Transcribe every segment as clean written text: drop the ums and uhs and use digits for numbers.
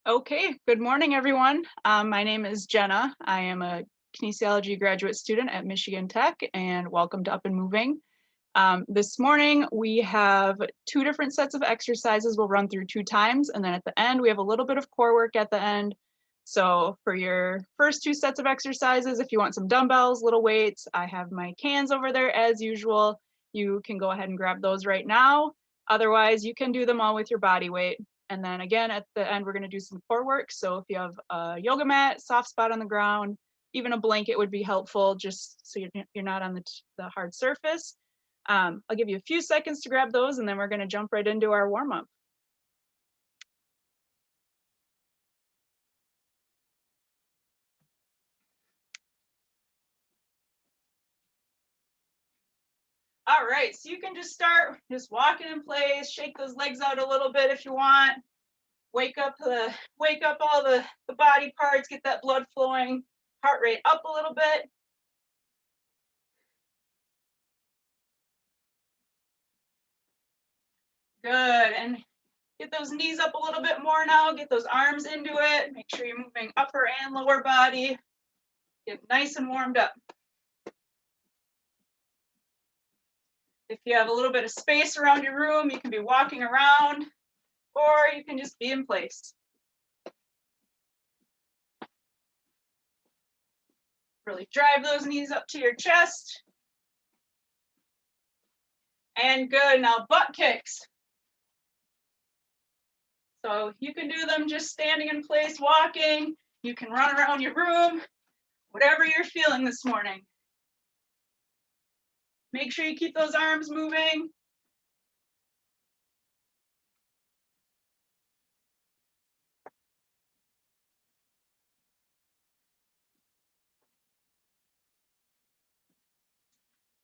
Okay, good morning, everyone. My name is Jenna. I am a kinesiology graduate student at Michigan Tech, and welcome to Up and Moving. This morning, we have two different sets of exercises we'll run through 2 times, and then at the end, we have a little bit of core work at the end. So for your first 2 sets of exercises, if you want some dumbbells, little weights, I have my cans over there as usual. You can go ahead and grab those right now. Otherwise, you can do them all with your body weight. And then again, at the end, we're going to do some core work. So if you have a yoga mat, soft spot on the ground, even a blanket would be helpful, just so you're not on the hard surface. I'll give you a few seconds to grab those, and then we're going to jump right into our warm-up. All right, so you can just start just walking in place, shake those legs out a little bit if you want. Wake up all the body parts, get that blood flowing, heart rate up a little bit. Good, and get those knees up a little bit more now, get those arms into it. Make sure you're moving upper and lower body. Get nice and warmed up. If you have a little bit of space around your room, you can be walking around, or you can just be in place. Really drive those knees up to your chest. And good, now butt kicks. So you can do them just standing in place, walking. You can run around your room, whatever you're feeling this morning. Make sure you keep those arms moving.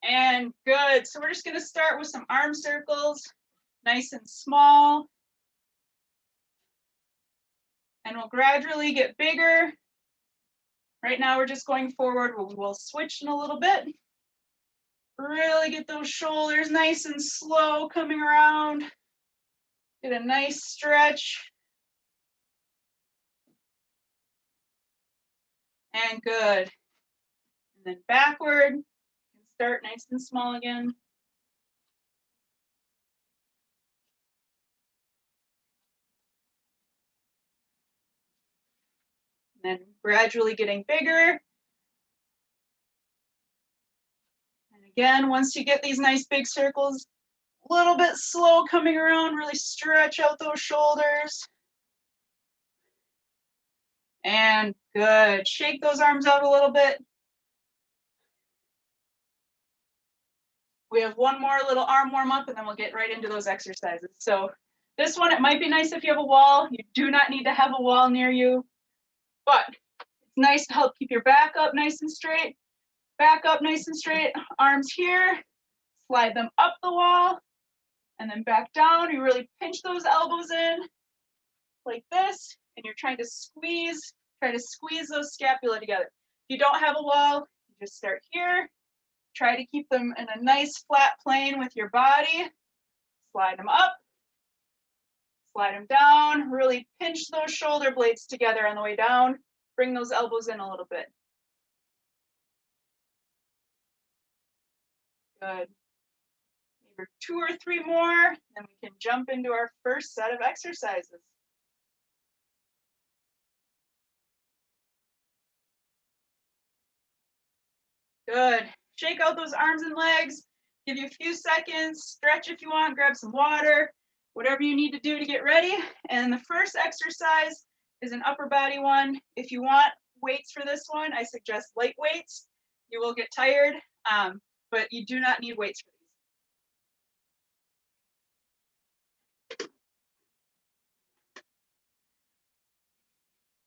And good, so we're just gonna start with some arm circles, nice and small. And we'll gradually get bigger. Right now we're just going forward, we'll switch in a little bit. Really get those shoulders nice and slow coming around. Get a nice stretch. And good. And then backward. Start nice and small again. And then gradually getting bigger. And again, once you get these nice big circles, a little bit slow coming around, really stretch out those shoulders. And good. Shake those arms out a little bit. We have one more little arm warm up, and then we'll get right into those exercises. So this one, it might be nice if you have a wall. You do not need to have a wall near you, but it's nice to help keep your back up nice and straight. Back up nice and straight, arms here, slide them up the wall, and then back down. You really pinch those elbows in like this, and you're trying to squeeze those scapula together. If you don't have a wall, you just start here. Try to keep them in a nice flat plane with your body. Slide them up, slide them down, really pinch those shoulder blades together on the way down. Bring those elbows in a little bit. Good. Maybe 2 or 3 more, then we can jump into our first set of exercises. Good. Shake out those arms and legs. Give you a few seconds, stretch if you want, grab some water, whatever you need to do to get ready. And the first exercise is an upper body one. If you want weights for this one, I suggest light weights. You will get tired, but you do not need weights for these.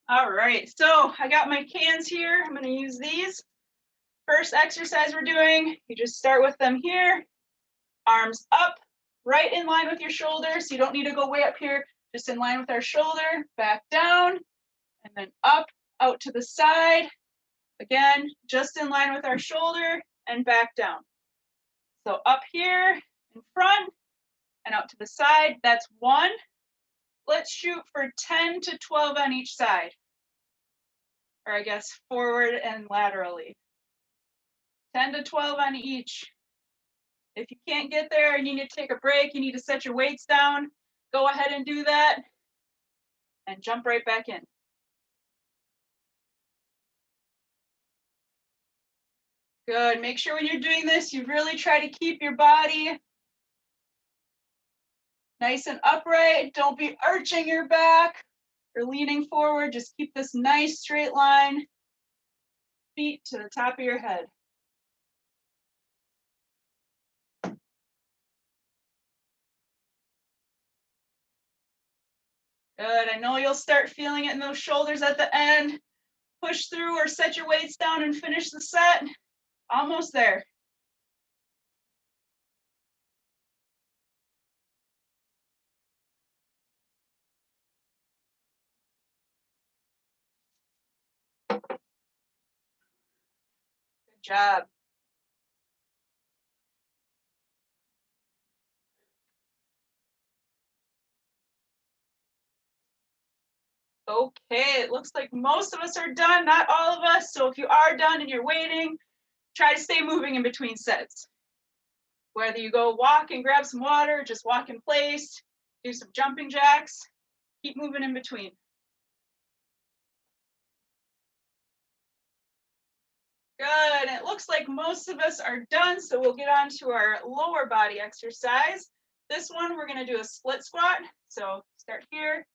All right, so I got my cans here. I'm gonna use these. First exercise we're doing, you just start with them here. Arms up, right in line with your shoulders. So you don't need to go way up here, just in line with our shoulder. Back down, and then up, out to the side. Again, just in line with our shoulder, and back down. So up here, in front, and out to the side. That's 1. let's shoot for 10 to 12 on each side. Or I guess forward and laterally. 10 to 12 on each. If you can't get there and you need to take a break, you need to set your weights down, go ahead and do that and jump right back in. Good. Make sure when you're doing this, you really try to keep your body nice and upright. Don't be arching your back or leaning forward. Just keep this nice straight line, feet to the top of your head. Good. I know you'll start feeling it in those shoulders at the end. Push through or set your weights down and finish the set. Almost there. Good job. Okay, it looks like most of us are done, not all of us. So if you are done and you're waiting, try to stay moving in between sets. Whether you go walk and grab some water, just walk in place, do some jumping jacks, keep moving in between. Good, it looks like most of us are done, so we'll get on to our lower body exercise. This one, we're gonna do a split squat. So start here,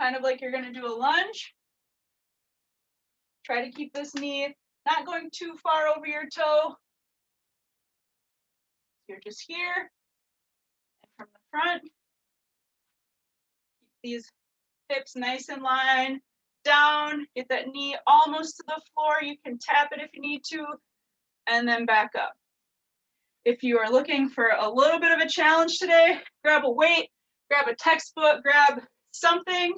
kind of like you're gonna do a lunge. Try to keep this knee not going too far over your toe. You're just here, and from the front, keep these hips nice in line, down, get that knee almost to the floor. You can tap it if you need to, and then back up. If you are looking for a little bit of a challenge today, grab a weight, grab a textbook, grab something.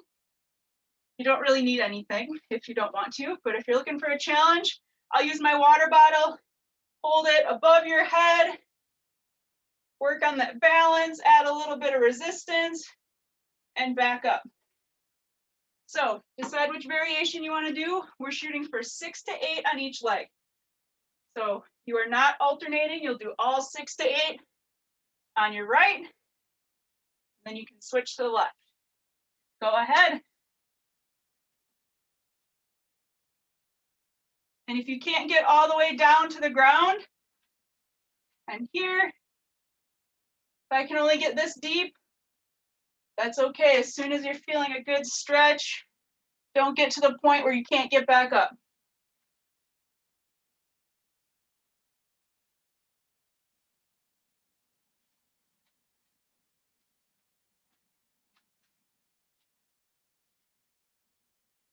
You don't really need anything if you don't want to, but if you're looking for a challenge, I'll use my water bottle, hold it above your head, work on that balance, add a little bit of resistance, and back up. So decide which variation you want to do. We're shooting for 6 to 8 on each leg. So you are not alternating. You'll do all 6 to 8 on your right. And then you can switch to the left. Go ahead. And if you can't get all the way down to the ground, I'm here. If I can only get this deep, that's okay. As soon as you're feeling a good stretch, don't get to the point where you can't get back up.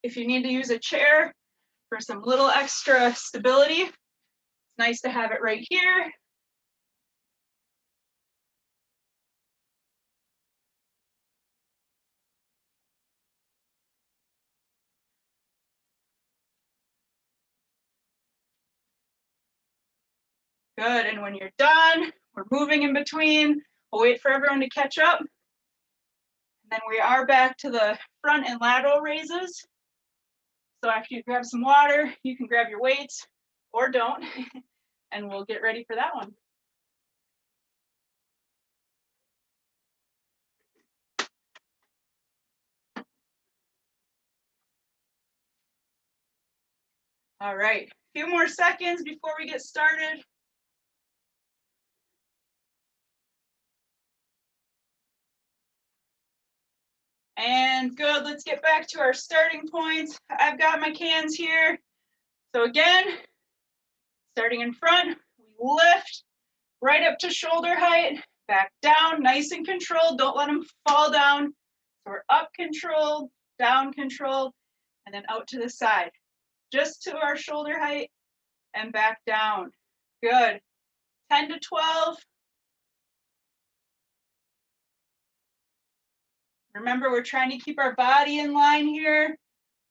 If you need to use a chair for some little extra stability, it's nice to have it right here. Good, and when you're done, we're moving in between. We'll wait for everyone to catch up. And then we are back to the front and lateral raises. So after you grab some water, you can grab your weights or don't, and we'll get ready for that one. All right, a few more seconds before we get started. And good, let's get back to our starting points. I've got my cans here. So again, starting in front, we lift right up to shoulder height, back down, nice and controlled. Don't let them fall down. So we're up controlled, down controlled, and then out to the side. Just to our shoulder height and back down. Good. 10 to 12. Remember, we're trying to keep our body in line here.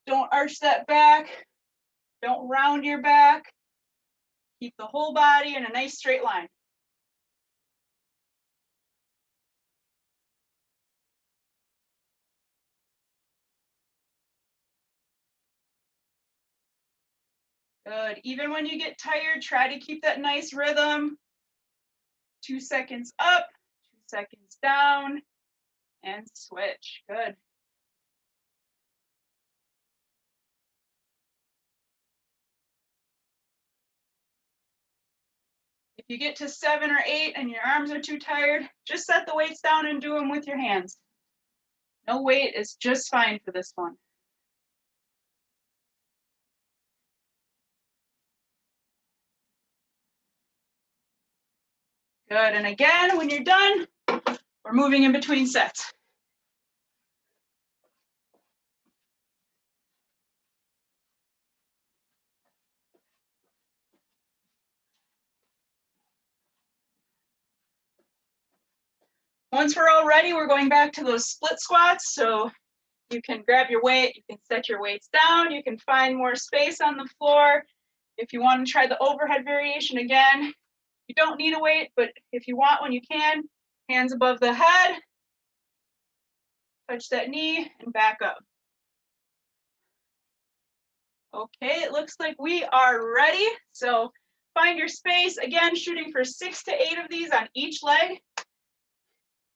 Don't arch that back. Don't round your back. Keep the whole body in a nice straight line. Good. Even when you get tired, try to keep that nice rhythm. 2 seconds up, 2 seconds down, and switch. Good. If you get to 7 or 8 and your arms are too tired, just set the weights down and do them with your hands. No weight is just fine for this one. Good, and again, when you're done, we're moving in between sets. Once we're all ready, we're going back to those split squats. So you can grab your weight, you can set your weights down, you can find more space on the floor. If you want to try the overhead variation again, you don't need a weight, but if you want one, you can. Hands above the head, touch that knee, and back up. Okay, it looks like we are ready. So find your space. Again, shooting for 6 to 8 of these on each leg.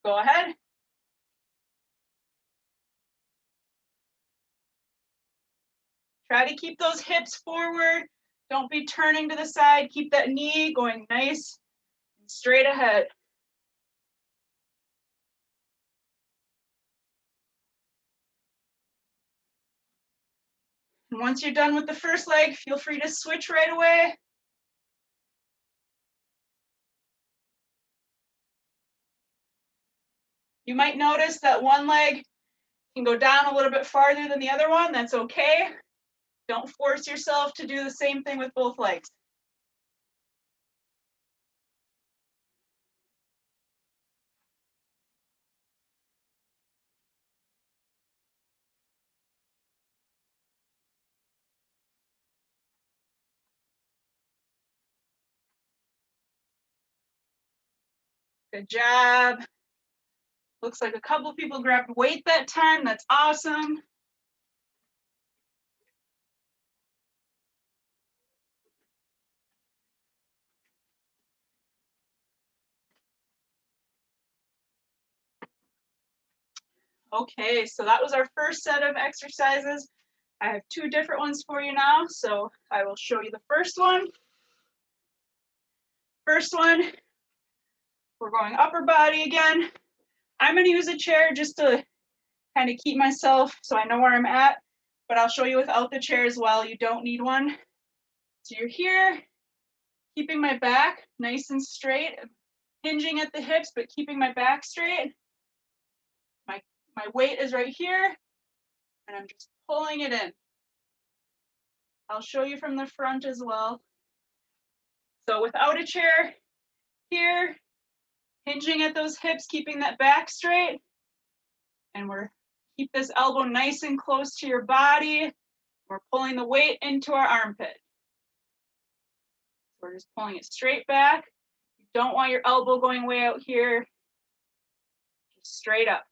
Go ahead. Try to keep those hips forward. Don't be turning to the side. Keep that knee going nice and straight ahead. And once you're done with the first leg, feel free to switch right away. You might notice that one leg can go down a little bit farther than the other one. That's okay. Don't force yourself to do the same thing with both legs. Good job. Looks like a couple people grabbed weight that time. That's awesome. Okay, so that was our first set of exercises. I have 2 different ones for you now, so I will show you the first one. First one, we're going upper body again. I'm going to use a chair just to kind of keep myself so I know where I'm at, but I'll show you without the chair as well. You don't need one. So you're here, keeping my back nice and straight, hinging at the hips, but keeping my back straight. My weight is right here, and I'm just pulling it in. I'll show you from the front as well. So without a chair, here, hinging at those hips, keeping that back straight, and we're keep this elbow nice and close to your body. We're pulling the weight into our armpit. We're just pulling it straight back. You don't want your elbow going way out here, just straight up.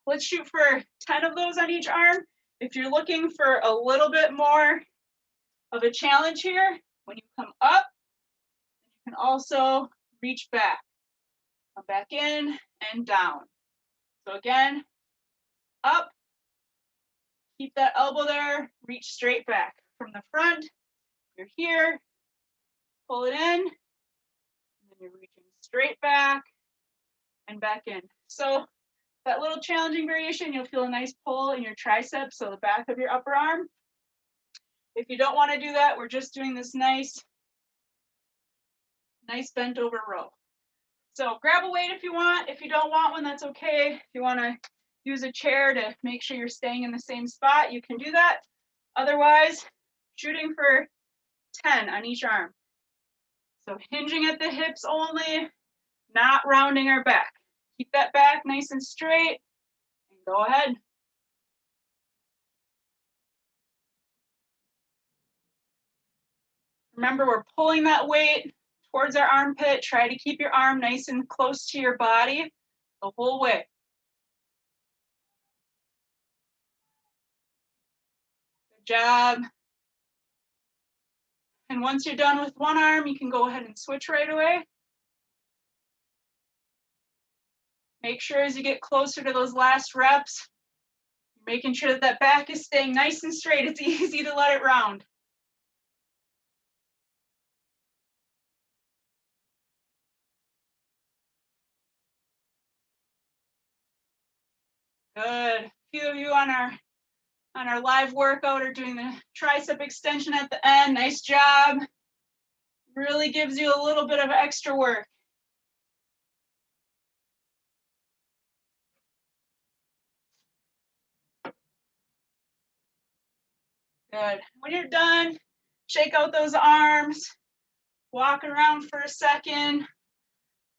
Let's shoot for 10 of those on each arm. If you're looking for a little bit more of a challenge here, when you come up, you can also reach back. Come back in and down. So again, up, keep that elbow there, reach straight back. From the front, you're here, pull it in, and then you're reaching straight back and back in. So that little challenging variation, you'll feel a nice pull in your triceps, so the back of your upper arm. If you don't want to do that, we're just doing this nice bent over row. So grab a weight if you want. If you don't want one, that's okay. If you want to use a chair to make sure you're staying in the same spot, you can do that. Otherwise, shooting for 10 on each arm. So hinging at the hips only, not rounding our back. Keep that back nice and straight, and go ahead. Remember, we're pulling that weight towards our armpit. Try to keep your arm nice and close to your body the whole way. Good job. And once you're done with one arm, you can go ahead and switch right away. Make sure as you get closer to those last reps, making sure that that back is staying nice and straight. It's easy to let it round. Good. A few of you on our live workout are doing the tricep extension at the end. Nice job. Really gives you a little bit of extra work. Good. When you're done, shake out those arms, walk around for a second.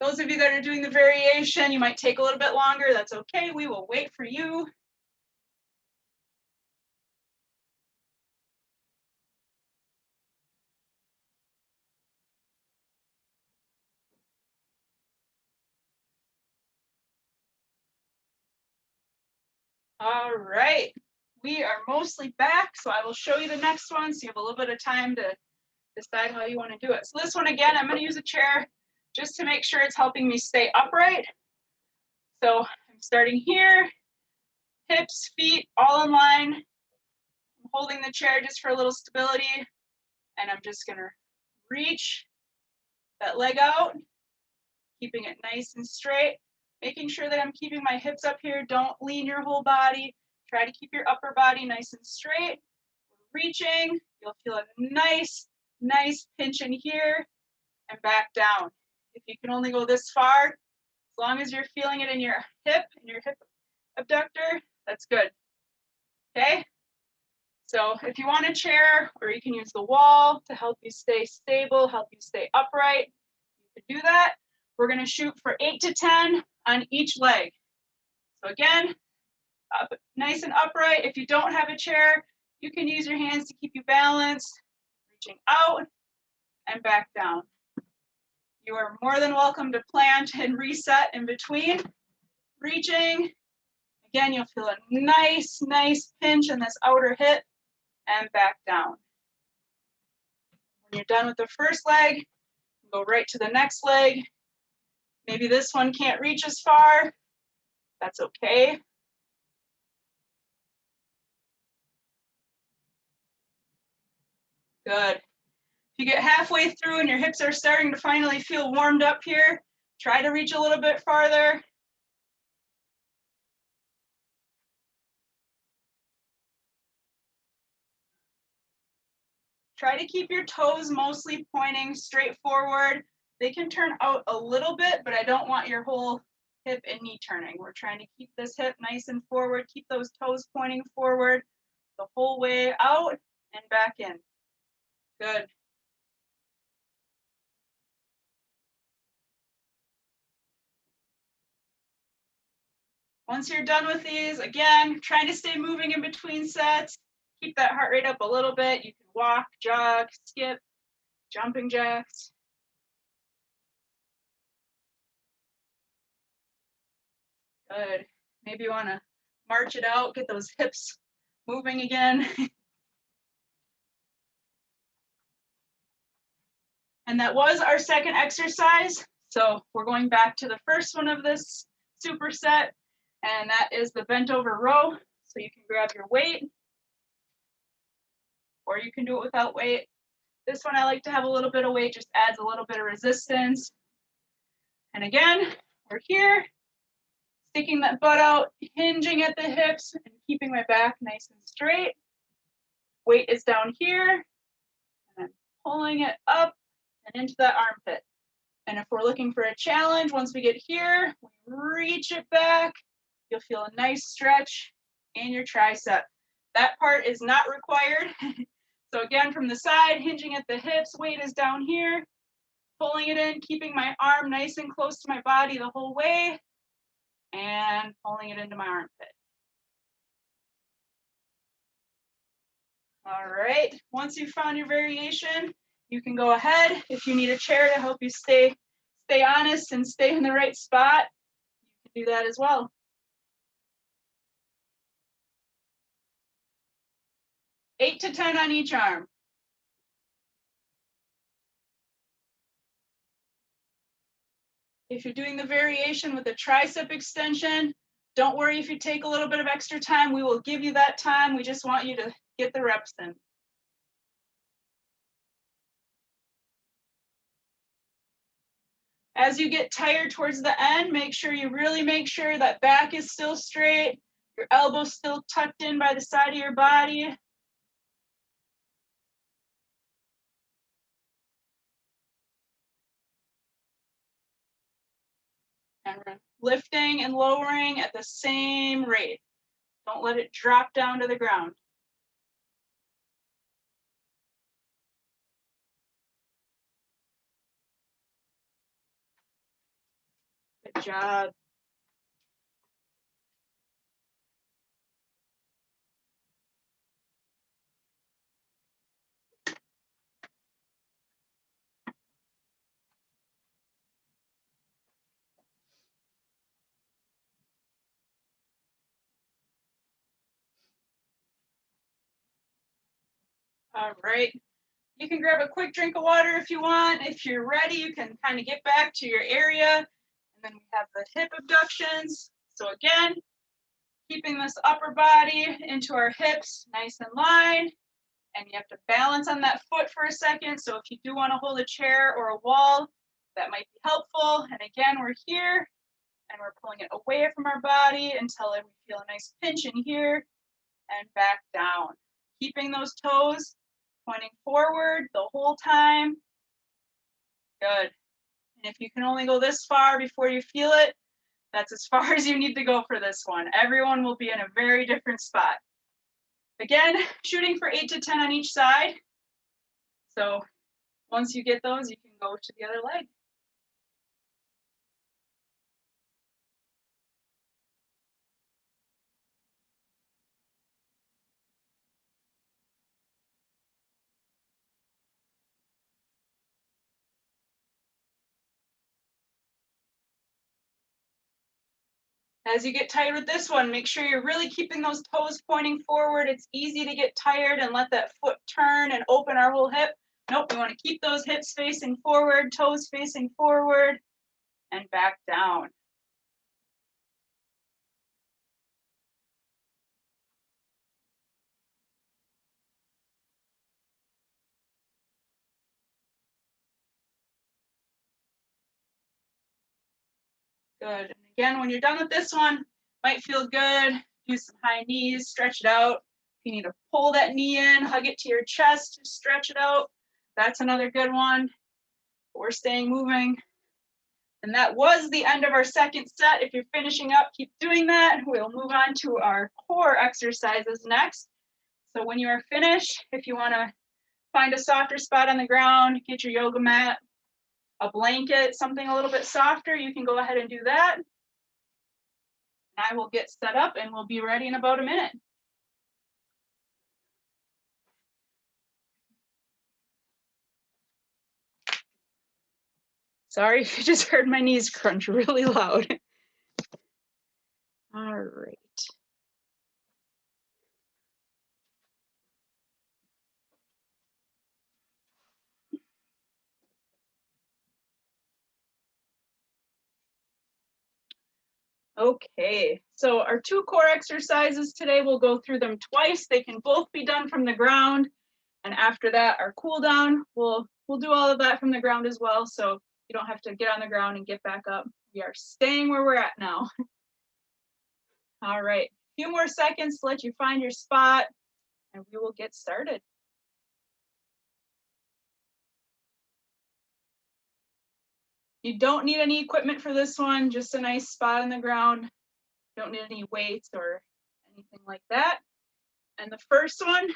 Those of you that are doing the variation, you might take a little bit longer. That's okay. We will wait for you. All right. We are mostly back, so I will show you the next one so you have a little bit of time to decide how you want to do it. So this one, again, I'm going to use a chair just to make sure it's helping me stay upright. So I'm starting here, hips, feet, all in line. I'm holding the chair just for a little stability, and I'm just going to reach that leg out, keeping it nice and straight, making sure that I'm keeping my hips up here. Don't lean your whole body. Try to keep your upper body nice and straight. Reaching, you'll feel a nice pinch in here and back down. If you can only go this far, as long as you're feeling it in your hip abductor, that's good. Okay? So if you want a chair, or you can use the wall to help you stay stable, help you stay upright, you can do that. We're going to shoot for 8 to 10 on each leg. So again, up, nice and upright. If you don't have a chair, you can use your hands to keep you balanced, reaching out and back down. You are more than welcome to plant and reset in between. Reaching. Again, you'll feel a nice pinch in this outer hip and back down. When you're done with the first leg, go right to the next leg. Maybe this one can't reach as far. That's okay. Good. If you get halfway through and your hips are starting to finally feel warmed up here, try to reach a little bit farther. Try to keep your toes mostly pointing straight forward. They can turn out a little bit, but I don't want your whole hip and knee turning. We're trying to keep this hip nice and forward, keep those toes pointing forward the whole way out and back in. Good. Once you're done with these, again, trying to stay moving in between sets. Keep that heart rate up a little bit. You can walk, jog, skip, jumping jacks. Good. Maybe you want to march it out, get those hips moving again. And that was our second exercise. So we're going back to the first one of this superset, and that is the bent over row. So you can grab your weight, or you can do it without weight. This one I like to have a little bit of weight, just adds a little bit of resistance. And again, we're here, sticking that butt out, hinging at the hips, and keeping my back nice and straight. Weight is down here, and I'm pulling it up and into that armpit. And if we're looking for a challenge, once we get here, we reach it back, you'll feel a nice stretch in your tricep. That part is not required. So again, from the side, hinging at the hips, weight is down here, pulling it in, keeping my arm nice and close to my body the whole way, and pulling it into my armpit. All right, once you've found your variation, you can go ahead. If you need a chair to help you stay honest and stay in the right spot, you can do that as well. Eight to 10 on each arm. If you're doing the variation with the tricep extension, don't worry if you take a little bit of extra time. We will give you that time. We just want you to get the reps in. As you get tired towards the end, make sure you really make sure that back is still straight, your elbows still tucked in by the side of your body. And we're lifting and lowering at the same rate. Don't let it drop down to the ground. Good job. All right. You can grab a quick drink of water if you want. If you're ready, you can kind of get back to your area. And then we have the hip abductions. So again, keeping this upper body into our hips nice and line. And you have to balance on that foot for a second. So if you do want to hold a chair or a wall, that might be helpful. And again, we're here and we're pulling it away from our body until we feel a nice pinch in here and back down. Keeping those toes pointing forward the whole time. Good. And if you can only go this far before you feel it, that's as far as you need to go for this one. Everyone will be in a very different spot. Again, shooting for 8 to 10 on each side. So once you get those, you can go to the other leg. As you get tired with this one, make sure you're really keeping those toes pointing forward. It's easy to get tired and let that foot turn and open our whole hip. Nope, we want to keep those hips facing forward, toes facing forward, and back down. Good. And again, when you're done with this one, might feel good. Do some high knees, stretch it out. If you need to pull that knee in, hug it to your chest, stretch it out. That's another good one. We're staying moving. And that was the end of our second set. If you're finishing up, keep doing that. We'll move on to our core exercises next. So when you are finished, if you want to find a softer spot on the ground, get your yoga mat, a blanket, something a little bit softer, you can go ahead and do that. I will get set up and we'll be ready in about a minute. Sorry if you just heard my knees crunch really loud. All right. Okay, so our two core exercises today, we'll go through them twice. They can both be done from the ground. And after that, our cool down, we'll do all of that from the ground as well. So you don't have to get on the ground and get back up. We are staying where we're at now. All right, a few more seconds to let you find your spot and we will get started. You don't need any equipment for this one, just a nice spot on the ground. Don't need any weights or anything like that. And the first one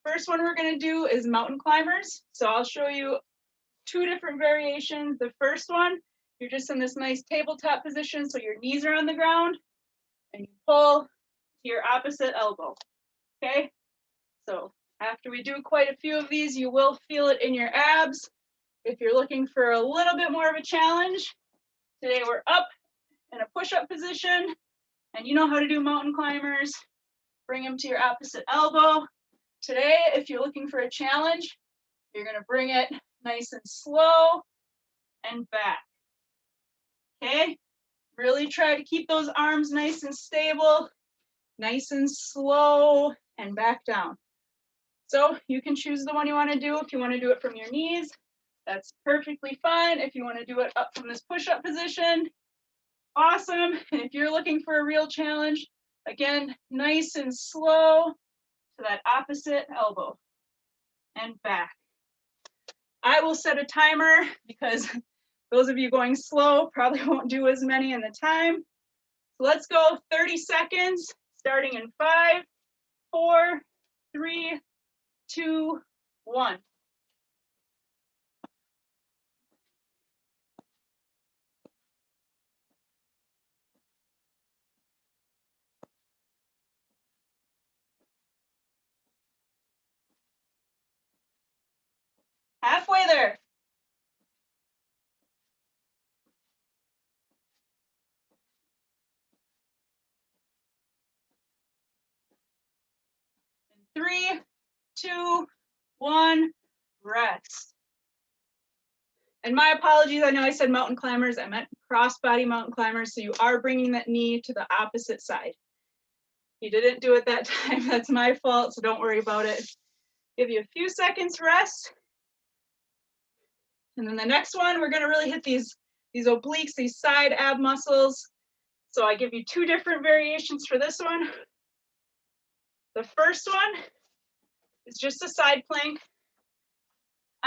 we're gonna do is mountain climbers. So I'll show you two different variations. The first one, you're just in this nice tabletop position, so your knees are on the ground, and you pull to your opposite elbow, okay? So after we do quite a few of these, you will feel it in your abs. If you're looking for a little bit more of a challenge, today we're up in a push-up position, and you know how to do mountain climbers. Bring them to your opposite elbow. Today, if you're looking for a challenge, you're gonna bring it nice and slow and back. Okay, really try to keep those arms nice and stable, nice and slow, and back down. So you can choose the one you want to do. If you want to do it from your knees, that's perfectly fine. If you want to do it up from this push-up position, awesome. And if you're looking for a real challenge, again, nice and slow to that opposite elbow and back. I will set a timer because those of you going slow probably won't do as many in the time. So let's go 30 seconds, starting in 5, 4, 3, 2, 1. Halfway there. In 3, 2, 1, rest. And my apologies, I know I said mountain climbers, I meant crossbody mountain climbers, so you are bringing that knee to the opposite side. You didn't do it that time, that's my fault, so don't worry about it. Give you a few seconds rest. And then the next one, we're gonna really hit these obliques, these side ab muscles. So I give you 2 different variations for this one. The first one is just a side plank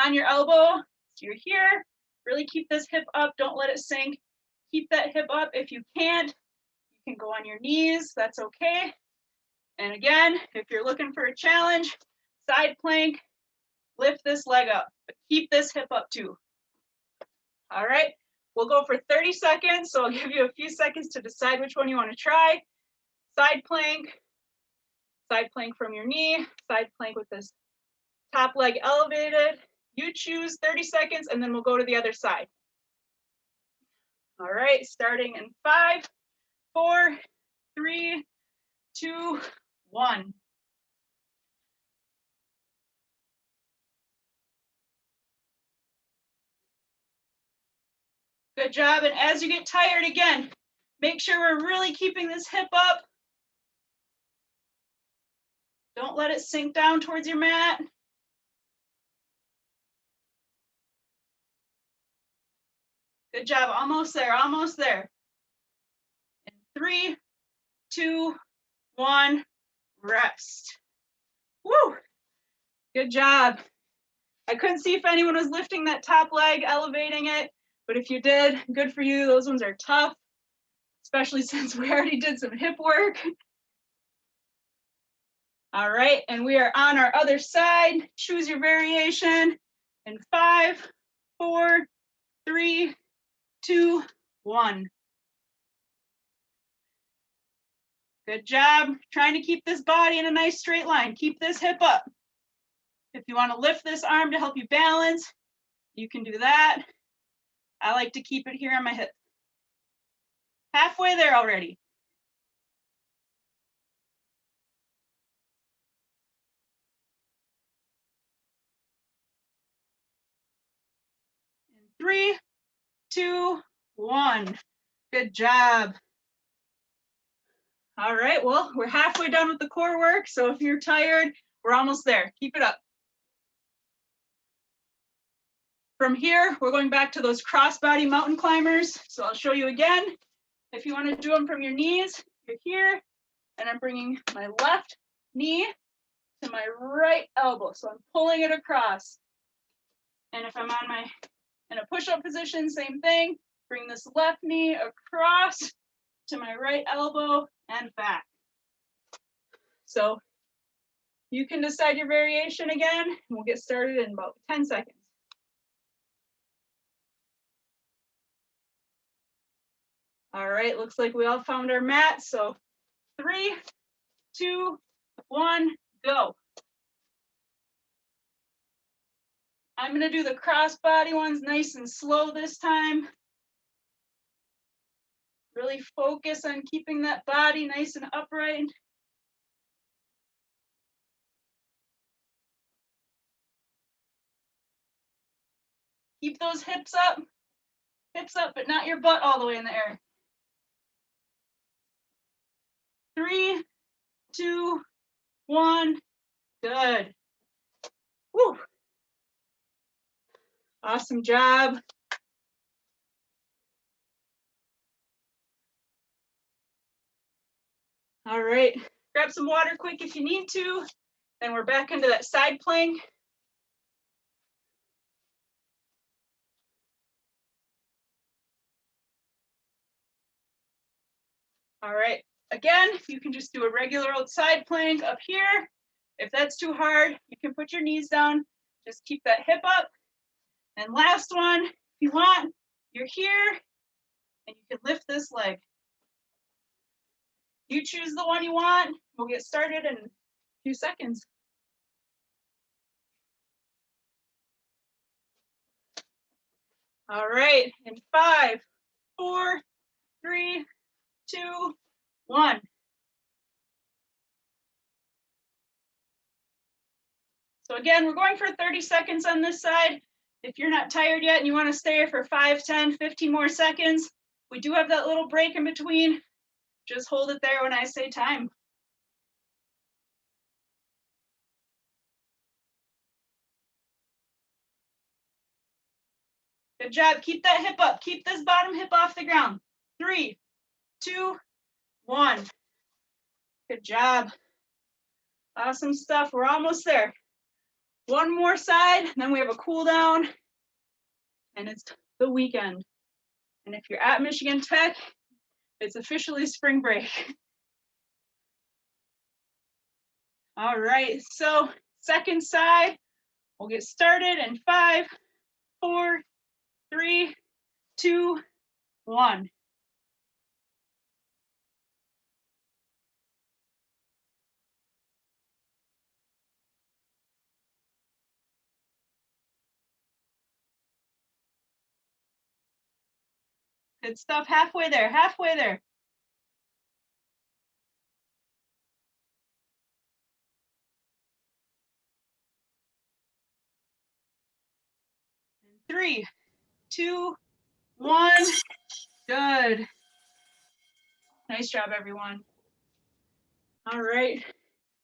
on your elbow. So you're here, really keep this hip up, don't let it sink. Keep that hip up. If you can't, you can go on your knees, that's okay. And again, if you're looking for a challenge, side plank, lift this leg up, but keep this hip up too. All right, we'll go for 30 seconds, so I'll give you a few seconds to decide which one you want to try. Side plank from your knee, side plank with this top leg elevated. You choose 30 seconds, and then we'll go to the other side. All right, starting in 5, 4, 3, 2, 1. Good job, and as you get tired again, make sure we're really keeping this hip up. Don't let it sink down towards your mat. Good job, almost there, almost there. In 3, 2, 1, rest. Woo, good job. I couldn't see if anyone was lifting that top leg, elevating it, but if you did, good for you. Those ones are tough, especially since we already did some hip work. All right, and we are on our other side. Choose your variation in 5, 4, 3, 2, 1. Good job. Trying to keep this body in a nice straight line. Keep this hip up. If you want to lift this arm to help you balance, you can do that. I like to keep it here on my hip. Halfway there already. In 3, 2, 1. Good job. All right, well, we're halfway done with the core work, so if you're tired, we're almost there. Keep it up. From here, we're going back to those crossbody mountain climbers. So I'll show you again. If you want to do them from your knees, you're here, and I'm bringing my left knee to my right elbow. So I'm pulling it across. And if I'm in a push-up position, same thing. Bring this left knee across to my right elbow and back. So you can decide your variation again, and we'll get started in about 10 seconds. All right, looks like we all found our mat. So 3, 2, 1, go. I'm gonna do the crossbody ones nice and slow this time. Really focus on keeping that body nice and upright. Keep those hips up, Hips up, but not your butt all the way in the air. 3, 2, 1. Good. Woo. Awesome job. All right, grab some water quick if you need to. Then we're back into that side plank. All right, again, you can just do a regular old side plank up here. If that's too hard, you can put your knees down. Just keep that hip up. And last one, if you want, you're here and you can lift this leg. You choose the one you want. We'll get started in a few seconds. All right, in 5, 4, 3, 2, 1. So again, we're going for 30 seconds on this side. If you're not tired yet and you want to stay for 5, 10, 15 more seconds, we do have that little break in between. Just hold it there when I say time. Good job. Keep that hip up. Keep this bottom hip off the ground. 3, 2, 1. Good job. Awesome stuff. We're almost there. One more side, and then we have a cool down, and it's the weekend. And if you're at Michigan Tech, it's officially spring break. All right, so second side, we'll get started in 5, 4, 3, 2, 1. Good stuff. Halfway there, halfway there. 3, 2, 1. Good. Nice job, everyone. All right.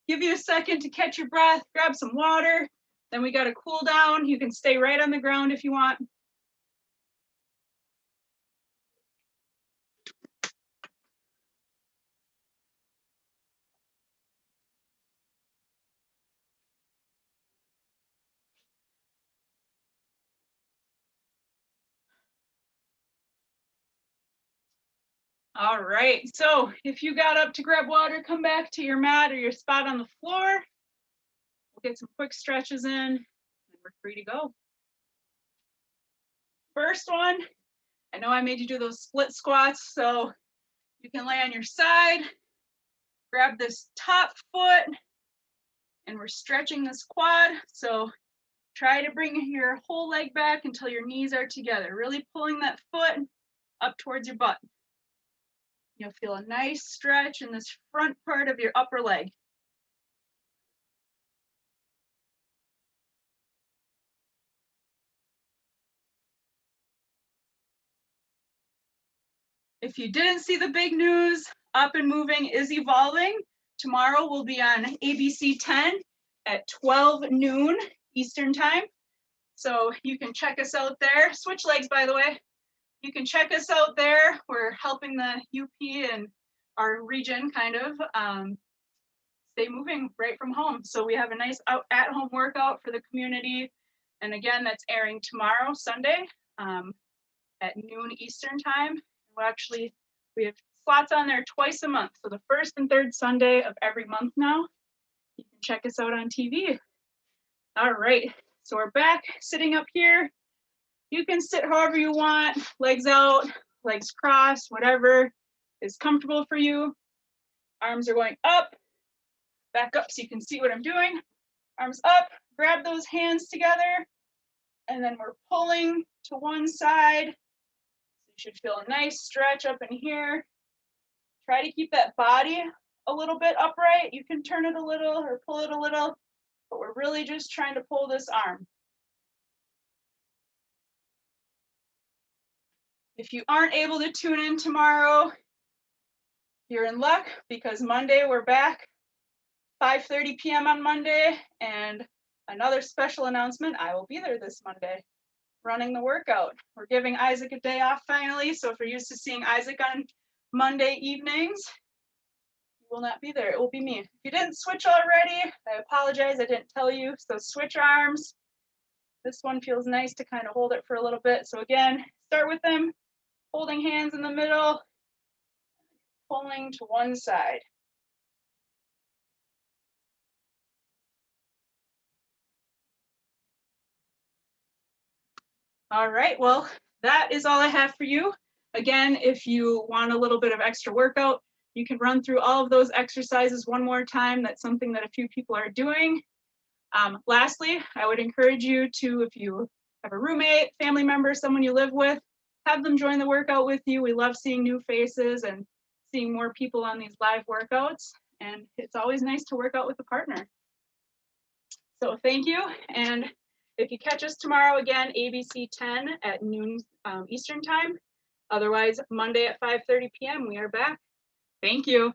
Give you a second to catch your breath, grab some water. Then we got to cool down. You can stay right on the ground if you want. All right, so if you got up to grab water, come back to your mat or your spot on the floor. We'll get some quick stretches in and we're free to go. First one, I know I made you do those split squats, so you can lay on your side, grab this top foot, and we're stretching this quad. So try to bring your whole leg back until your knees are together, really pulling that foot up towards your butt. You'll feel a nice stretch in this front part of your upper leg. If you didn't see the big news, Up and Moving is evolving. Tomorrow we'll be on ABC 10 at 12 noon Eastern time. So you can check us out there. Switch legs, by the way. You can check us out there. We're helping the UP and our region kind of stay moving right from home. So we have a nice at-home workout for the community. And again, that's airing tomorrow, Sunday, at noon Eastern time. We have slots on there twice a month. So the first and third Sunday of every month now. You can check us out on TV. All right, so we're back sitting up here. You can sit however you want, legs out, legs crossed, whatever is comfortable for you. Arms are going up, back up so you can see what I'm doing. Arms up, grab those hands together, and then we're pulling to one side. So you should feel a nice stretch up in here. Try to keep that body a little bit upright. You can turn it a little or pull it a little, but we're really just trying to pull this arm. If you aren't able to tune in tomorrow, you're in luck because Monday we're back, 5:30 p.m. on Monday, and another special announcement, I will be there this Monday running the workout. We're giving Isaac a day off finally, so if you're used to seeing Isaac on Monday evenings, he will not be there, it will be me. If you didn't switch already, I apologize, I didn't tell you. So switch arms. This one feels nice to kind of hold it for a little bit. So again, start with them, holding hands in the middle, pulling to one side. All right, well, that is all I have for you. Again, if you want a little bit of extra workout, you can run through all of those exercises one more time. That's something that a few people are doing. Lastly, I would encourage you to, if you have a roommate, family member, someone you live with, have them join the workout with you. We love seeing new faces and seeing more people on these live workouts. And it's always nice to work out with a partner. So thank you. And if you catch us tomorrow again, ABC 10 at noon Eastern time. Otherwise, Monday at 5:30 p.m. we are back. Thank you.